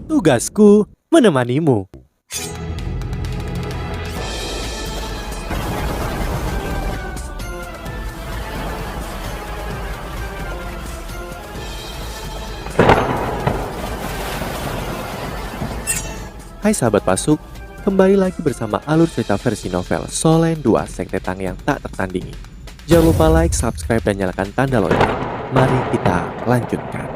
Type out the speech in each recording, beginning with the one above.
Tugasku menemanimu. Hai sahabat Pasuk, kembali lagi bersama alur cerita versi novel Solen 2 Sekte Tang yang tak tertandingi. Jangan lupa like, subscribe, dan nyalakan tanda lonceng. Mari kita lanjutkan.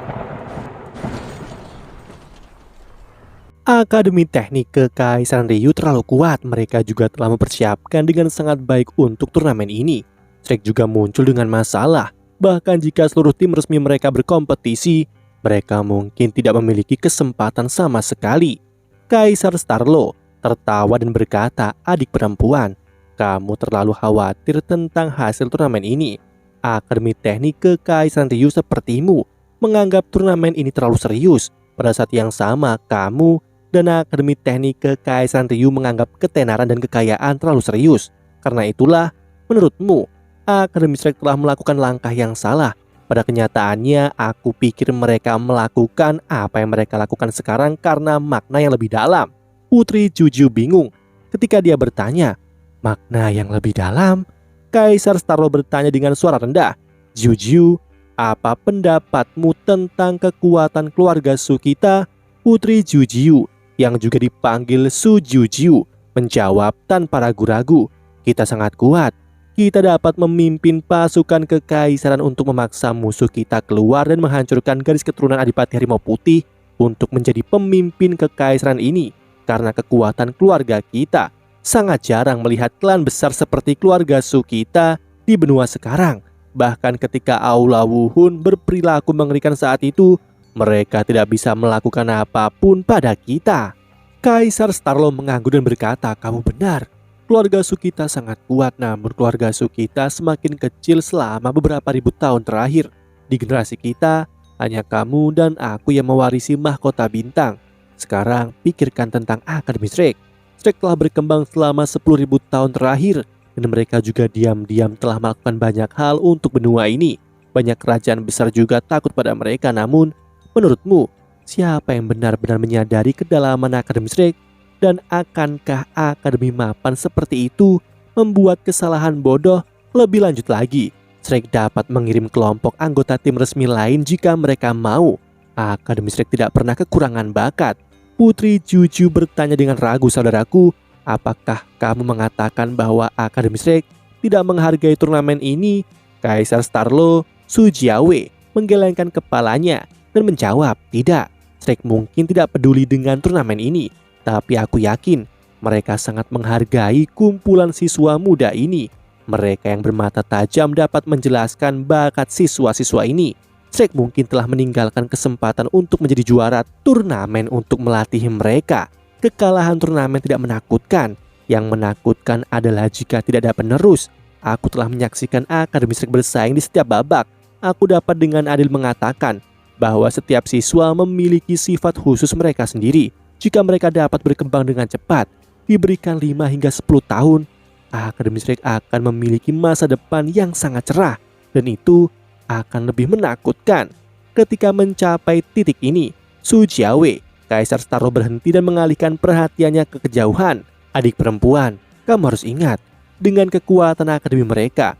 Akademi Teknik Kekaisaran Ryu terlalu kuat. Mereka juga telah mempersiapkan dengan sangat baik untuk turnamen ini. Shrek juga muncul dengan masalah. Bahkan jika seluruh tim resmi mereka berkompetisi, mereka mungkin tidak memiliki kesempatan sama sekali. Kaisar Starlo tertawa dan berkata, "Adik perempuan, kamu terlalu khawatir tentang hasil turnamen ini. Akademi Teknik Kekaisaran Ryu sepertimu menganggap turnamen ini terlalu serius. Pada saat yang sama, kamu dan Akademi Teknik Kekaisaran Ryu menganggap ketenaran dan kekayaan terlalu serius. Karena itulah, menurutmu, Akademi Shrek telah melakukan langkah yang salah. Pada kenyataannya, aku pikir mereka melakukan apa yang mereka lakukan sekarang karena makna yang lebih dalam." Putri Juju bingung ketika dia bertanya, "Makna yang lebih dalam?" Kaisar Starlo bertanya dengan suara rendah, "Juju, apa pendapatmu tentang kekuatan keluarga Sukita?" Putri Juju, yang juga dipanggil Su Juju, menjawab tanpa ragu-ragu, "Kita sangat kuat. Kita dapat memimpin pasukan kekaisaran untuk memaksa musuh kita keluar dan menghancurkan garis keturunan Adipati Harimau Putih untuk menjadi pemimpin kekaisaran ini. Karena kekuatan keluarga kita, sangat jarang melihat klan besar seperti keluarga Sukita di benua sekarang. Bahkan ketika Aula Wuhun berperilaku mengerikan saat itu, mereka tidak bisa melakukan apapun pada kita." Kaisar Starlo mengangguk dan berkata, "Kamu benar. Keluarga Sukita sangat kuat, namun keluarga Sukita semakin kecil selama beberapa ribu tahun terakhir. Di generasi kita, hanya kamu dan aku yang mewarisi mahkota bintang. Sekarang, pikirkan tentang Akademi Shrek. Shrek telah berkembang selama 10.000 tahun terakhir, dan mereka juga diam-diam telah melakukan banyak hal untuk benua ini. Banyak kerajaan besar juga takut pada mereka, namun menurutmu, siapa yang benar-benar menyadari kedalaman Akademi Shrek? Dan akankah Akademi Mapan seperti itu membuat kesalahan bodoh? Lebih lanjut lagi, Shrek dapat mengirim kelompok anggota tim resmi lain jika mereka mau. Akademi Shrek tidak pernah kekurangan bakat." Putri Juju bertanya dengan ragu, "Saudaraku, apakah kamu mengatakan bahwa Akademi Shrek tidak menghargai turnamen ini?" Kaisar Starlo, Su Jiawe, menggelengkan kepalanya dan menjawab, "Tidak, Shrek mungkin tidak peduli dengan turnamen ini. Tapi aku yakin mereka sangat menghargai kumpulan siswa muda ini. Mereka yang bermata tajam dapat menjelaskan bakat siswa-siswa ini. Shrek mungkin telah meninggalkan kesempatan untuk menjadi juara turnamen untuk melatih mereka. Kekalahan turnamen tidak menakutkan. Yang menakutkan adalah jika tidak ada penerus. Aku telah menyaksikan Akademi Shrek bersaing di setiap babak. Aku dapat dengan adil mengatakan bahwa setiap siswa memiliki sifat khusus mereka sendiri. Jika mereka dapat berkembang dengan cepat, diberikan 5 hingga 10 tahun, Akademi Shrek akan memiliki masa depan yang sangat cerah, dan itu akan lebih menakutkan." Ketika mencapai titik ini, Su Jiawe, Kaisar Starlo, berhenti dan mengalihkan perhatiannya ke kejauhan. "Adik perempuan, kamu harus ingat, dengan kekuatan Akademi mereka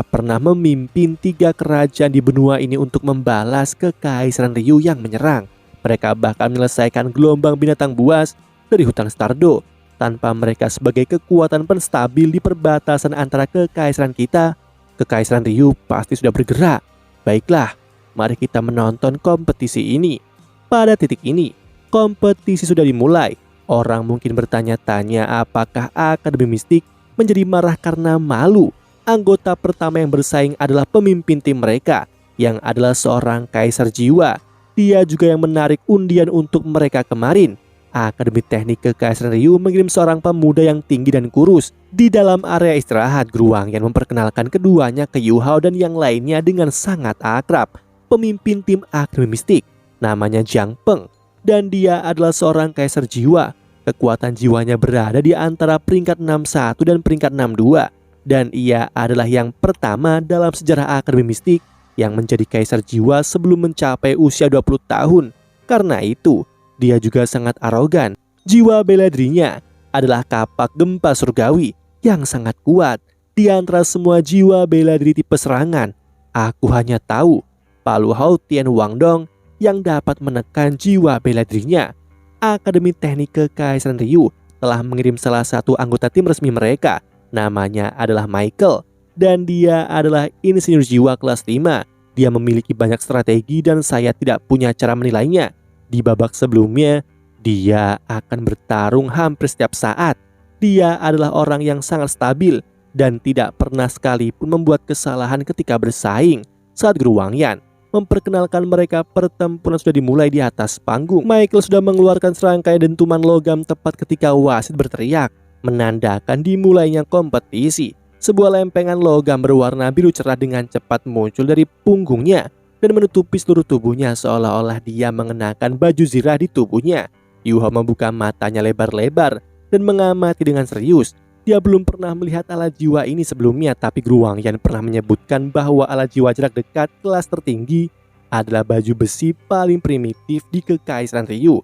pernah memimpin 3 kerajaan di benua ini untuk membalas Kekaisaran Ryu yang menyerang. Mereka bahkan menyelesaikan gelombang binatang buas dari hutan Stardo. Tanpa mereka sebagai kekuatan penstabil di perbatasan antara kekaisaran kita, Kekaisaran Ryu pasti sudah bergerak. Baiklah, mari kita menonton kompetisi ini." Pada titik ini, kompetisi sudah dimulai. Orang mungkin bertanya-tanya apakah Akademi Mistik menjadi marah karena malu. Anggota pertama yang bersaing adalah pemimpin tim mereka, yang adalah seorang kaisar jiwa. Dia juga yang menarik undian untuk mereka kemarin. Akademi Teknik Kekaisaran Ryu mengirim seorang pemuda yang tinggi dan kurus. Di dalam area istirahat, Guru Wangyan memperkenalkan keduanya ke Yu Hao dan yang lainnya dengan sangat akrab. Pemimpin tim Akademi Mistik namanya Jiang Peng, dan dia adalah seorang kaisar jiwa. Kekuatan jiwanya berada di antara peringkat 61 dan peringkat 62, dan ia adalah yang pertama dalam sejarah Akademi Mistik yang menjadi kaisar jiwa sebelum mencapai usia 20 tahun. Karena itu, dia juga sangat arogan. Jiwa bela dirinya adalah kapak gempa surgawi yang sangat kuat. Di antara semua jiwa bela diri tipe serangan, aku hanya tahu Palu Hao Tian Wang Dong yang dapat menekan jiwa bela dirinya. Akademi Teknik Kekaisaran Ryu telah mengirim salah satu anggota tim resmi mereka. Namanya adalah Michael, dan dia adalah insinyur jiwa kelas 5. Dia memiliki banyak strategi dan saya tidak punya cara menilainya. Di babak sebelumnya, dia akan bertarung hampir setiap saat. Dia adalah orang yang sangat stabil dan tidak pernah sekalipun membuat kesalahan ketika bersaing. Saat Guru Wang Yan memperkenalkan mereka, pertempuran sudah dimulai di atas panggung. Michael sudah mengeluarkan serangkaian dentuman logam tepat ketika wasit berteriak, menandakan dimulainya kompetisi. Sebuah lempengan logam berwarna biru cerah dengan cepat muncul dari punggungnya dan menutupi seluruh tubuhnya seolah-olah dia mengenakan baju zirah di tubuhnya. Yuho membuka matanya lebar-lebar dan mengamati dengan serius. Dia belum pernah melihat alat jiwa ini sebelumnya, tapi Guru Wang Yan pernah menyebutkan bahwa alat jiwa jarak dekat kelas tertinggi adalah baju besi paling primitif di Kekaisaran Ryu.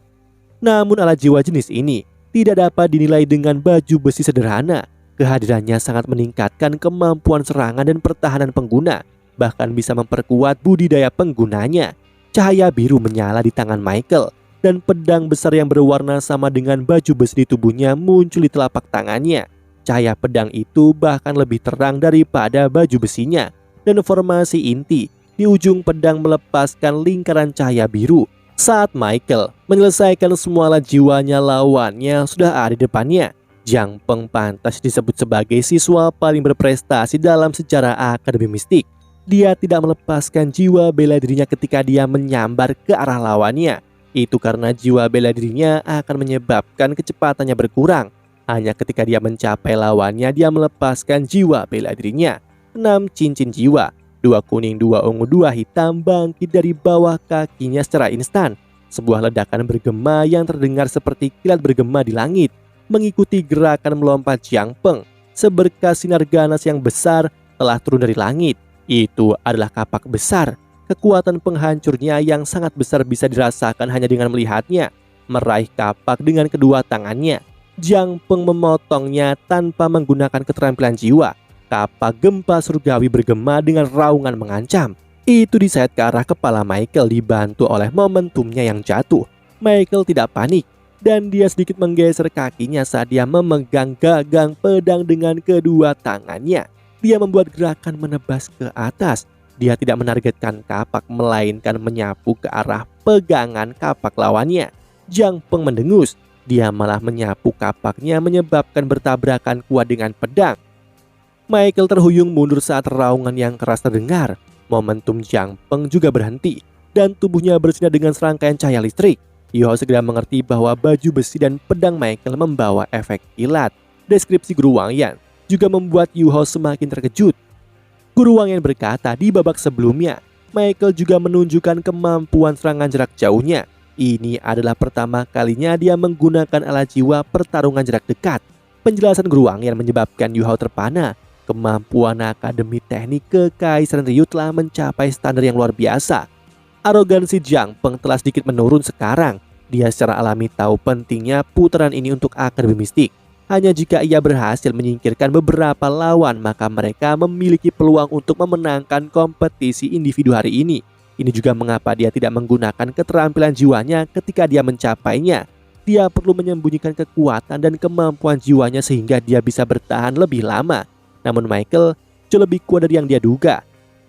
Namun alat jiwa jenis ini tidak dapat dinilai dengan baju besi sederhana. Kehadirannya sangat meningkatkan kemampuan serangan dan pertahanan pengguna, bahkan bisa memperkuat budidaya penggunanya. Cahaya biru menyala di tangan Michael, dan pedang besar yang berwarna sama dengan baju besi di tubuhnya muncul di telapak tangannya. Cahaya pedang itu bahkan lebih terang daripada baju besinya, dan formasi inti di ujung pedang melepaskan lingkaran cahaya biru. Saat Michael menyelesaikan semua alat jiwanya, lawannya sudah ada di depannya. Jiang Peng pantas disebut sebagai siswa paling berprestasi dalam sejarah Akademi Mistik. Dia tidak melepaskan jiwa bela dirinya ketika dia menyambar ke arah lawannya. Itu karena jiwa bela dirinya akan menyebabkan kecepatannya berkurang. Hanya ketika dia mencapai lawannya, dia melepaskan jiwa bela dirinya. 6 cincin jiwa, 2 kuning, 2 ungu, 2 hitam bangkit dari bawah kakinya secara instan. Sebuah ledakan bergema yang terdengar seperti kilat bergema di langit mengikuti gerakan melompat Jiang Peng. Seberkas sinar ganas yang besar telah turun dari langit. Itu adalah kapak besar. Kekuatan penghancurnya yang sangat besar bisa dirasakan hanya dengan melihatnya. Meraih kapak dengan kedua tangannya, Jiang Peng memotongnya tanpa menggunakan keterampilan jiwa. Kapak gempa surgawi bergema dengan raungan mengancam. Itu disayat ke arah kepala Michael dibantu oleh momentumnya yang jatuh. Michael tidak panik dan dia sedikit menggeser kakinya saat dia memegang gagang pedang dengan kedua tangannya. Dia membuat gerakan menebas ke atas. Dia tidak menargetkan kapak melainkan menyapu ke arah pegangan kapak lawannya. Jiang Peng mendengus. Dia malah menyapu kapaknya menyebabkan bertabrakan kuat dengan pedang. Michael terhuyung mundur saat raungan yang keras terdengar. Momentum Jiang Peng juga berhenti dan tubuhnya bersinar dengan serangkaian cahaya listrik. Yuho segera mengerti bahwa baju besi dan pedang Michael membawa efek kilat. Deskripsi Guru Wang Yan juga membuat Yuho semakin terkejut. Guru Wang Yan berkata di babak sebelumnya, Michael juga menunjukkan kemampuan serangan jarak jauhnya. Ini adalah pertama kalinya dia menggunakan alat jiwa pertarungan jarak dekat. Penjelasan Guru Wang Yan menyebabkan Yuho terpana. Kemampuan Akademi Teknik Kekaisaran Ryu telah mencapai standar yang luar biasa. Arogansi Jiang Peng telah sedikit menurun sekarang. Dia secara alami tahu pentingnya putaran ini untuk Akademi Mistik. Hanya jika ia berhasil menyingkirkan beberapa lawan, maka mereka memiliki peluang untuk memenangkan kompetisi individu hari ini. Ini juga mengapa dia tidak menggunakan keterampilan jiwanya ketika dia mencapainya. Dia perlu menyembunyikan kekuatan dan kemampuan jiwanya sehingga dia bisa bertahan lebih lama. Namun Michael jauh lebih kuat dari yang dia duga.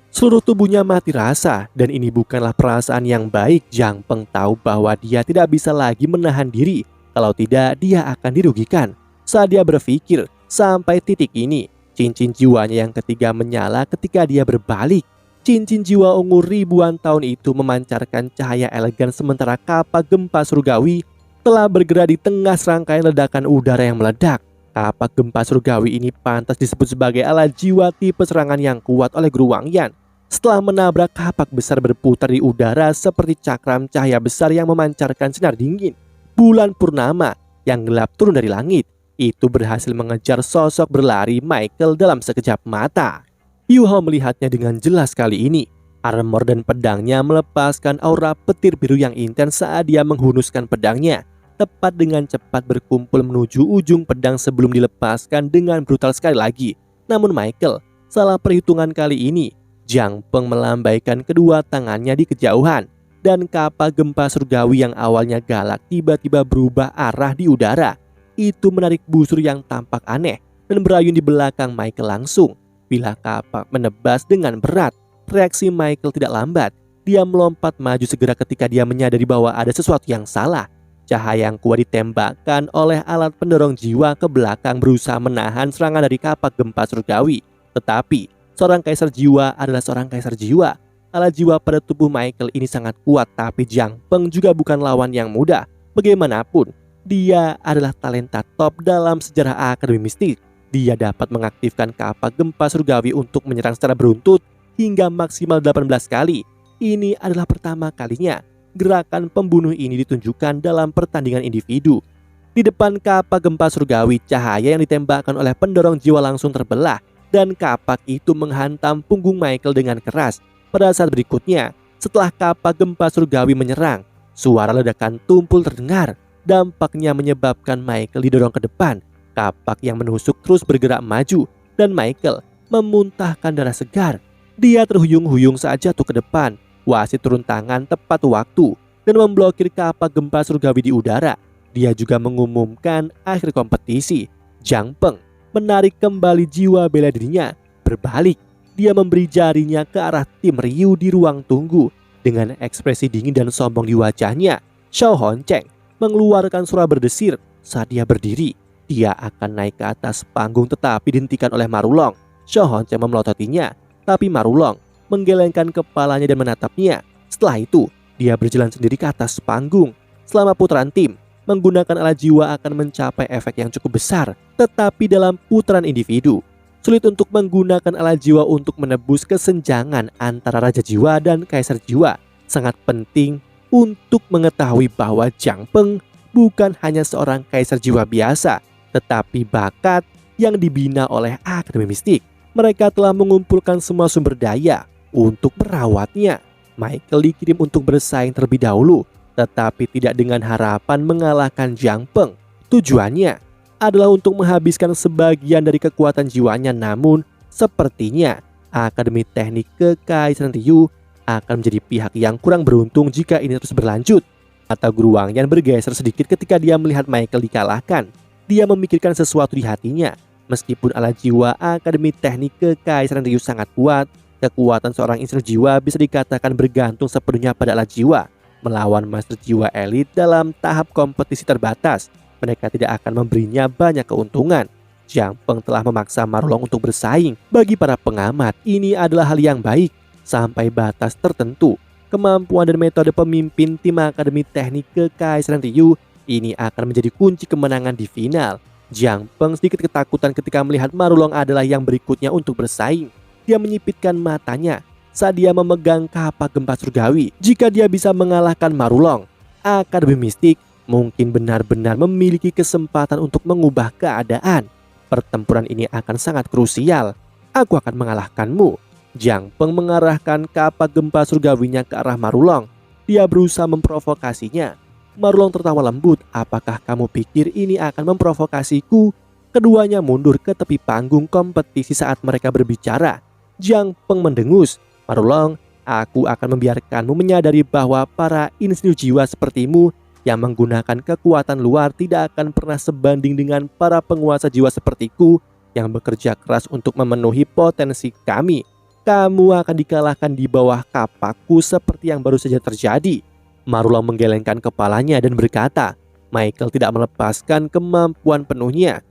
Seluruh tubuhnya mati rasa, dan ini bukanlah perasaan yang baik. Jiang Peng tahu bahwa dia tidak bisa lagi menahan diri. Kalau tidak, dia akan dirugikan. Saat dia berpikir sampai titik ini, cincin jiwanya yang ketiga menyala ketika dia berbalik. Cincin jiwa ungu ribuan tahun itu memancarkan cahaya elegan, sementara kapak gempa surgawi telah bergerak di tengah serangkaian ledakan udara yang meledak. Kapak gempa surgawi ini pantas disebut sebagai alat jiwa tipe serangan yang kuat oleh Guru Wang Yan. Setelah menabrak, kapak besar berputar di udara seperti cakram cahaya besar yang memancarkan sinar dingin. Bulan purnama yang gelap turun dari langit. Itu berhasil mengejar sosok berlari Michael dalam sekejap mata. Yuho melihatnya dengan jelas kali ini. Armor dan pedangnya melepaskan aura petir biru yang intens saat dia menghunuskan pedangnya, tepat dengan cepat berkumpul menuju ujung pedang sebelum dilepaskan dengan brutal sekali lagi. Namun Michael salah perhitungan kali ini. Jiang Peng melambaikan kedua tangannya di kejauhan, dan kapak gempa surgawi yang awalnya galak tiba-tiba berubah arah di udara. Itu menarik busur yang tampak aneh dan berayun di belakang Michael langsung. Bila kapak menebas dengan berat, reaksi Michael tidak lambat. Dia melompat maju segera ketika dia menyadari bahwa ada sesuatu yang salah. Cahaya yang kuat ditembakkan oleh alat pendorong jiwa ke belakang berusaha menahan serangan dari kapak gempa surgawi. Tetapi seorang kaisar jiwa adalah seorang kaisar jiwa. Alat jiwa pada tubuh Michael ini sangat kuat, tapi Jiang Peng juga bukan lawan yang mudah. Bagaimanapun, dia adalah talenta top dalam sejarah Akademi Mistik. Dia dapat mengaktifkan kapak gempa surgawi untuk menyerang secara beruntut hingga maksimal 18 kali. Ini adalah pertama kalinya gerakan pembunuh ini ditunjukkan dalam pertandingan individu. Di depan kapak gempa surgawi, cahaya yang ditembakkan oleh pendorong jiwa langsung terbelah dan kapak itu menghantam punggung Michael dengan keras. Pada saat berikutnya, setelah kapak gempa surgawi menyerang, suara ledakan tumpul terdengar. Dampaknya menyebabkan Michael didorong ke depan. Kapak yang menusuk terus bergerak maju dan Michael memuntahkan darah segar. Dia terhuyung-huyung saat jatuh ke depan. Wasit turun tangan tepat waktu dan memblokir kapak gempa surgawi di udara. Dia juga mengumumkan akhir kompetisi. Jiang Peng menarik kembali jiwa bela dirinya. Berbalik, dia memberi jarinya ke arah tim Ryu di ruang tunggu. Dengan ekspresi dingin dan sombong di wajahnya, Xiao Honcheng mengeluarkan suara berdesir saat dia berdiri. Dia akan naik ke atas panggung tetapi dihentikan oleh Marulong. Xiao Honcheng memelototinya, tapi Marulong menggelengkan kepalanya dan menatapnya. Setelah itu, dia berjalan sendiri ke atas panggung. Selama putaran tim, menggunakan alat jiwa akan mencapai efek yang cukup besar. Tetapi dalam putaran individu, sulit untuk menggunakan alat jiwa untuk menebus kesenjangan antara Raja Jiwa dan Kaisar Jiwa. Sangat penting untuk mengetahui bahwa Jiang Peng bukan hanya seorang Kaisar Jiwa biasa, tetapi bakat yang dibina oleh Akademi Mistik. Mereka telah mengumpulkan semua sumber daya untuk merawatnya. Michael dikirim untuk bersaing terlebih dahulu, tetapi tidak dengan harapan mengalahkan Jiang Peng. Tujuannya adalah untuk menghabiskan sebagian dari kekuatan jiwanya. Namun sepertinya Akademi Teknik Kekaisaran Ryu akan menjadi pihak yang kurang beruntung jika ini terus berlanjut. Mata Guru Wang Yan bergeser sedikit ketika dia melihat Michael dikalahkan. Dia memikirkan sesuatu di hatinya. Meskipun alat jiwa Akademi Teknik Kekaisaran Ryu sangat kuat, kekuatan seorang insinyur jiwa bisa dikatakan bergantung sepenuhnya pada alat jiwa. Melawan master jiwa elit dalam tahap kompetisi terbatas, mereka tidak akan memberinya banyak keuntungan. Jiang Peng telah memaksa Marulong untuk bersaing. Bagi para pengamat, ini adalah hal yang baik. Sampai batas tertentu, kemampuan dan metode pemimpin tim Akademi Teknik Kekaisaran Ryu ini akan menjadi kunci kemenangan di final. Jiang Peng sedikit ketakutan ketika melihat Marulong adalah yang berikutnya untuk bersaing. Dia menyipitkan matanya saat dia memegang kapak gempa surgawi. Jika dia bisa mengalahkan Marulong, Akademi Mistik mungkin benar-benar memiliki kesempatan untuk mengubah keadaan. Pertempuran ini akan sangat krusial. Aku akan mengalahkanmu. Jiang Peng mengarahkan kapak gempa surgawinya ke arah Marulong. Dia berusaha memprovokasinya. Marulong tertawa lembut. Apakah kamu pikir ini akan memprovokasiku? Keduanya mundur ke tepi panggung kompetisi saat mereka berbicara. Jiang Peng mendengus. Marulong, aku akan membiarkanmu menyadari bahwa para insinyur jiwa sepertimu yang menggunakan kekuatan luar tidak akan pernah sebanding dengan para penguasa jiwa sepertiku yang bekerja keras untuk memenuhi potensi kami. Kamu akan dikalahkan di bawah kapakku seperti yang baru saja terjadi. Marulong menggelengkan kepalanya dan berkata, Michael tidak melepaskan kemampuan penuhnya.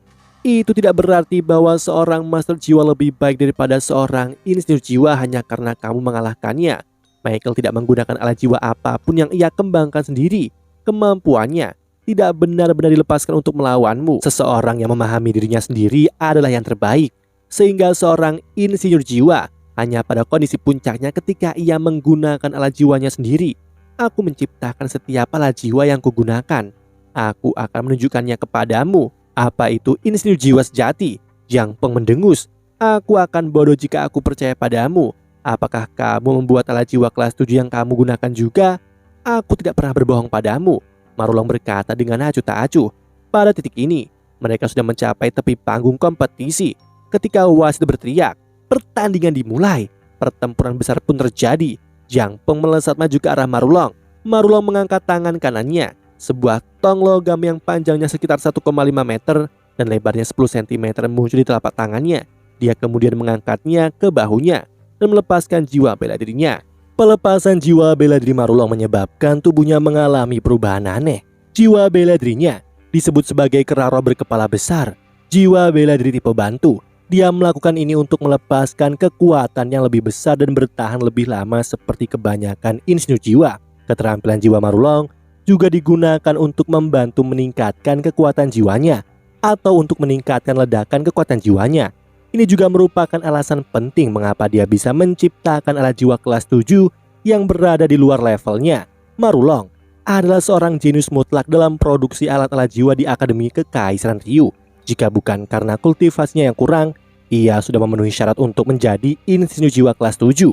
Itu tidak berarti bahwa seorang master jiwa lebih baik daripada seorang insinyur jiwa hanya karena kamu mengalahkannya. Michael tidak menggunakan alat jiwa apapun yang ia kembangkan sendiri. Kemampuannya tidak benar-benar dilepaskan untuk melawanmu. Seseorang yang memahami dirinya sendiri adalah yang terbaik. Sehingga seorang insinyur jiwa hanya pada kondisi puncaknya ketika ia menggunakan alat jiwanya sendiri. Aku menciptakan setiap alat jiwa yang kugunakan. Aku akan menunjukkannya kepadamu. Apa itu insinyur jiwa sejati? Jiang Peng mendengus. Aku akan bodoh jika aku percaya padamu. Apakah kamu membuat alat jiwa kelas 7 yang kamu gunakan juga? Aku tidak pernah berbohong padamu, Marulong berkata dengan acuh tak acuh. Pada titik ini, mereka sudah mencapai tepi panggung kompetisi. Ketika wasit berteriak, pertandingan dimulai. Pertempuran besar pun terjadi. Jang Peng melesat maju ke arah Marulong. Marulong mengangkat tangan kanannya. Sebuah tong logam yang panjangnya sekitar 1,5 meter dan lebarnya 10 cm muncul di telapak tangannya. Dia kemudian mengangkatnya ke bahunya dan melepaskan jiwa bela dirinya. Pelepasan jiwa bela diri Marulong menyebabkan tubuhnya mengalami perubahan aneh. Jiwa bela dirinya disebut sebagai kera roh berkepala besar. Jiwa bela diri tipe bantu. Dia melakukan ini untuk melepaskan kekuatan yang lebih besar dan bertahan lebih lama seperti kebanyakan insinyur jiwa. Keterampilan jiwa Marulong juga digunakan untuk membantu meningkatkan kekuatan jiwanya atau untuk meningkatkan ledakan kekuatan jiwanya. Ini juga merupakan alasan penting mengapa dia bisa menciptakan alat jiwa kelas 7 yang berada di luar levelnya. Marulong adalah seorang jenius mutlak dalam produksi alat-alat jiwa di Akademi Kekaisaran Ryu. Jika bukan karena kultivasinya yang kurang, ia sudah memenuhi syarat untuk menjadi insinyur jiwa kelas 7.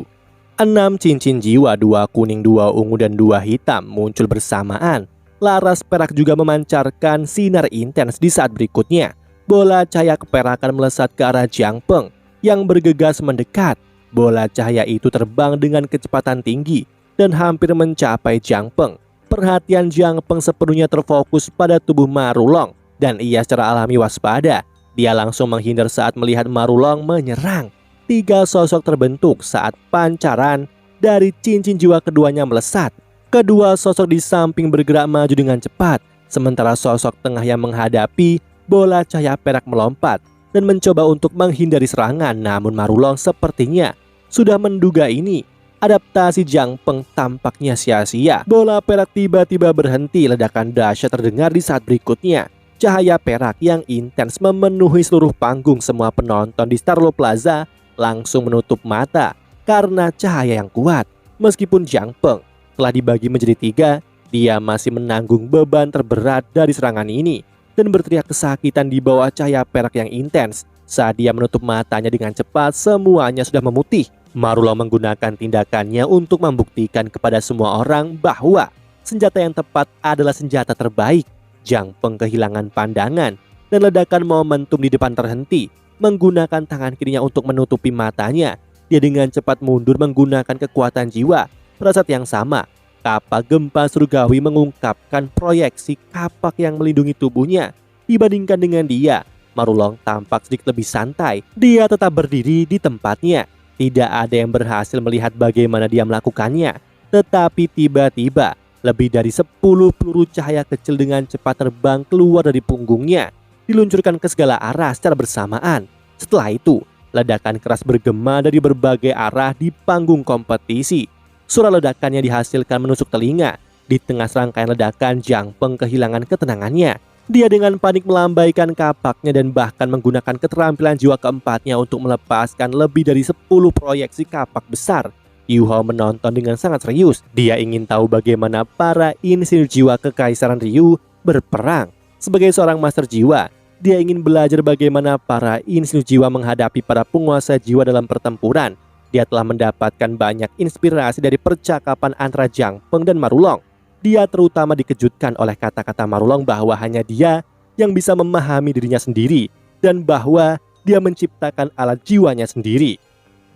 6 cincin jiwa, 2 kuning, 2 ungu, dan 2 hitam muncul bersamaan. Laras perak juga memancarkan sinar intens di saat berikutnya. Bola cahaya keperakan melesat ke arah Jang Peng yang bergegas mendekat. Bola cahaya itu terbang dengan kecepatan tinggi dan hampir mencapai Jang Peng. Perhatian Jang Peng sepenuhnya terfokus pada tubuh Marulong dan ia secara alami waspada. Dia langsung menghindar saat melihat Marulong menyerang. 3 sosok terbentuk saat pancaran dari cincin jiwa keduanya melesat. Kedua sosok di samping bergerak maju dengan cepat, sementara sosok tengah yang menghadapi bola cahaya perak melompat dan mencoba untuk menghindari serangan. Namun Marulong sepertinya sudah menduga ini. Adaptasi Jang Peng tampaknya sia-sia. Bola perak tiba-tiba berhenti. Ledakan dahsyat terdengar di saat berikutnya. Cahaya perak yang intens memenuhi seluruh panggung. Semua penonton di Starlo Plaza langsung menutup mata karena cahaya yang kuat. Meskipun Jang Peng telah dibagi menjadi 3, dia masih menanggung beban terberat dari serangan ini dan berteriak kesakitan di bawah cahaya perak yang intens. Saat dia menutup matanya dengan cepat, semuanya sudah memutih. Marulong menggunakan tindakannya untuk membuktikan kepada semua orang bahwa senjata yang tepat adalah senjata terbaik. Jang Peng kehilangan pandangan dan ledakan momentum di depan terhenti. Menggunakan tangan kirinya untuk menutupi matanya, dia dengan cepat mundur menggunakan kekuatan jiwa. Pada saat yang sama, kapak gempa surgawi mengungkapkan proyeksi kapak yang melindungi tubuhnya. Dibandingkan dengan dia, Marulong tampak sedikit lebih santai. Dia tetap berdiri di tempatnya. Tidak ada yang berhasil melihat bagaimana dia melakukannya. Tetapi tiba-tiba, lebih dari 10 peluru cahaya kecil dengan cepat terbang keluar dari punggungnya, diluncurkan ke segala arah secara bersamaan. Setelah itu, ledakan keras bergema dari berbagai arah di panggung kompetisi. Suara ledakannya dihasilkan menusuk telinga. Di tengah serangkaian ledakan, Jang Peng kehilangan ketenangannya. Dia dengan panik melambaikan kapaknya dan bahkan menggunakan keterampilan jiwa keempatnya untuk melepaskan lebih dari 10 proyeksi kapak besar. Yu Hao menonton dengan sangat serius. Dia ingin tahu bagaimana para insinyur jiwa Kekaisaran Ryu berperang. Sebagai seorang master jiwa, dia ingin belajar bagaimana para insinyur jiwa menghadapi para penguasa jiwa dalam pertempuran. Dia telah mendapatkan banyak inspirasi dari percakapan antara Jang Peng dan Marulong. Dia terutama dikejutkan oleh kata-kata Marulong bahwa hanya dia yang bisa memahami dirinya sendiri dan bahwa dia menciptakan alat jiwanya sendiri.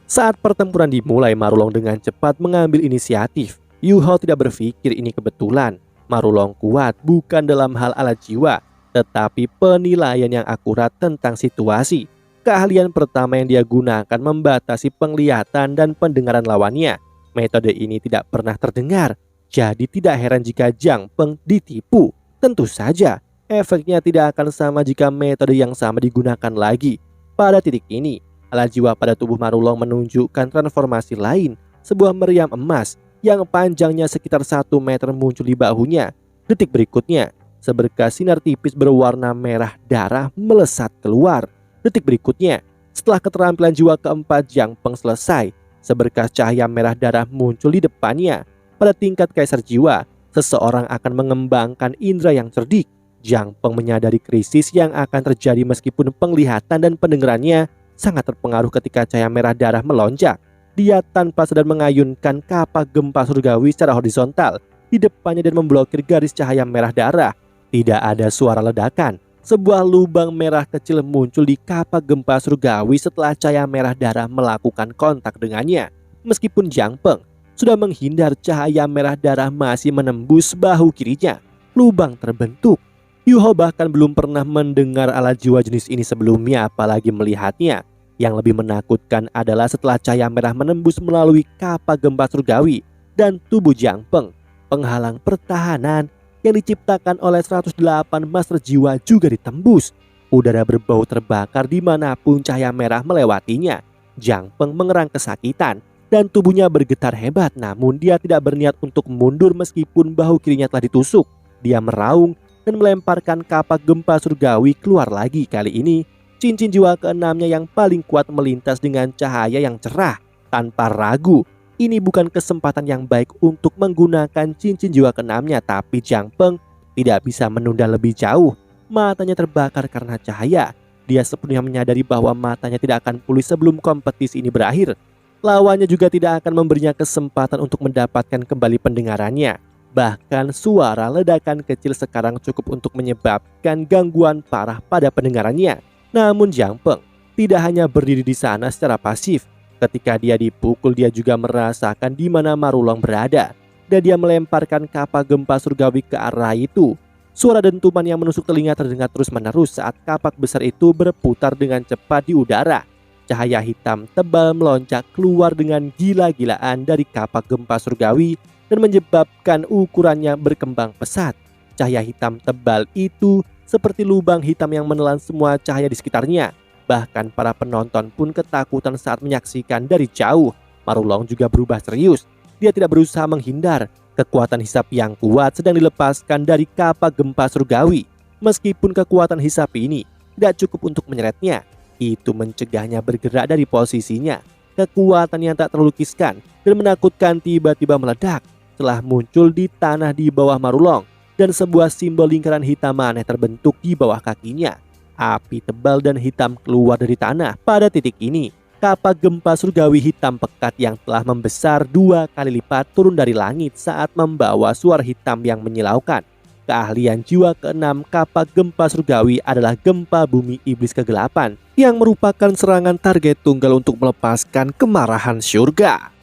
Saat pertempuran dimulai, Marulong dengan cepat mengambil inisiatif. Yu Hao tidak berpikir ini kebetulan. Marulong kuat bukan dalam hal alat jiwa, tetapi penilaian yang akurat tentang situasi. Keahlian pertama yang dia gunakan membatasi penglihatan dan pendengaran lawannya. Metode ini tidak pernah terdengar. Jadi tidak heran jika Jang Peng ditipu. Tentu saja, efeknya tidak akan sama jika metode yang sama digunakan lagi. Pada titik ini, alat jiwa pada tubuh Marulong menunjukkan transformasi lain. Sebuah meriam emas yang panjangnya sekitar 1 meter muncul di bahunya. Detik berikutnya, seberkas sinar tipis berwarna merah darah melesat keluar. Detik berikutnya, setelah keterampilan jiwa keempat Jang Peng selesai, seberkas cahaya merah darah muncul di depannya. Pada tingkat kaisar jiwa, seseorang akan mengembangkan indera yang cerdik. Jang Peng menyadari krisis yang akan terjadi meskipun penglihatan dan pendengarannya sangat terpengaruh ketika cahaya merah darah melonjak. Dia tanpa sadar mengayunkan kapak gempa surgawi secara horizontal di depannya dan memblokir garis cahaya merah darah. Tidak ada suara ledakan. Sebuah lubang merah kecil muncul di kapak gempa surgawi setelah cahaya merah darah melakukan kontak dengannya. Meskipun Jiang Peng sudah menghindar, cahaya merah darah masih menembus bahu kirinya. Lubang terbentuk. Yu Hao bahkan belum pernah mendengar alat jiwa jenis ini sebelumnya, apalagi melihatnya. Yang lebih menakutkan adalah setelah cahaya merah menembus melalui kapak gempa surgawi dan tubuh Jiang Peng, penghalang pertahanan yang diciptakan oleh 108 master jiwa juga ditembus. Udara berbau terbakar dimanapun cahaya merah melewatinya. Jiang Peng mengerang kesakitan dan tubuhnya bergetar hebat, namun dia tidak berniat untuk mundur meskipun bahu kirinya telah ditusuk. Dia meraung dan melemparkan kapak gempa surgawi keluar lagi. Kali ini cincin jiwa keenamnya yang paling kuat melintas dengan cahaya yang cerah. Tanpa ragu, ini bukan kesempatan yang baik untuk menggunakan cincin jiwa keenamnya, tapi Jiang Peng tidak bisa menunda lebih jauh. Matanya terbakar karena cahaya. Dia sepenuhnya menyadari bahwa matanya tidak akan pulih sebelum kompetisi ini berakhir. Lawannya juga tidak akan memberinya kesempatan untuk mendapatkan kembali pendengarannya. Bahkan suara ledakan kecil sekarang cukup untuk menyebabkan gangguan parah pada pendengarannya. Namun Jiang Peng tidak hanya berdiri di sana secara pasif. Ketika dia dipukul, dia juga merasakan di mana Marulong berada, dan dia melemparkan kapak gempa surgawi ke arah itu. Suara dentuman yang menusuk telinga terdengar terus-menerus saat kapak besar itu berputar dengan cepat di udara. Cahaya hitam tebal melonjak keluar dengan gila-gilaan dari kapak gempa surgawi dan menyebabkan ukurannya berkembang pesat. Cahaya hitam tebal itu seperti lubang hitam yang menelan semua cahaya di sekitarnya. Bahkan para penonton pun ketakutan saat menyaksikan dari jauh. Marulong juga berubah serius. Dia tidak berusaha menghindar. Kekuatan hisap yang kuat sedang dilepaskan dari kapak gempa surgawi. Meskipun kekuatan hisap ini tidak cukup untuk menyeretnya, itu mencegahnya bergerak dari posisinya. Kekuatan yang tak terlukiskan dan menakutkan tiba-tiba meledak setelah muncul di tanah di bawah Marulong, dan sebuah simbol lingkaran hitam aneh terbentuk di bawah kakinya. Api tebal dan hitam keluar dari tanah. Pada titik ini, kapak gempa surgawi hitam pekat yang telah membesar 2 kali lipat turun dari langit saat membawa suara hitam yang menyilaukan. Keahlian jiwa keenam kapak gempa surgawi adalah gempa bumi iblis kegelapan, yang merupakan serangan target tunggal untuk melepaskan kemarahan surga.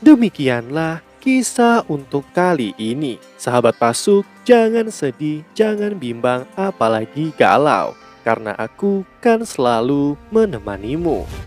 Demikianlah kisah untuk kali ini. Sahabat Pasuk, jangan sedih, jangan bimbang, apalagi galau, karena aku kan selalu menemanimu.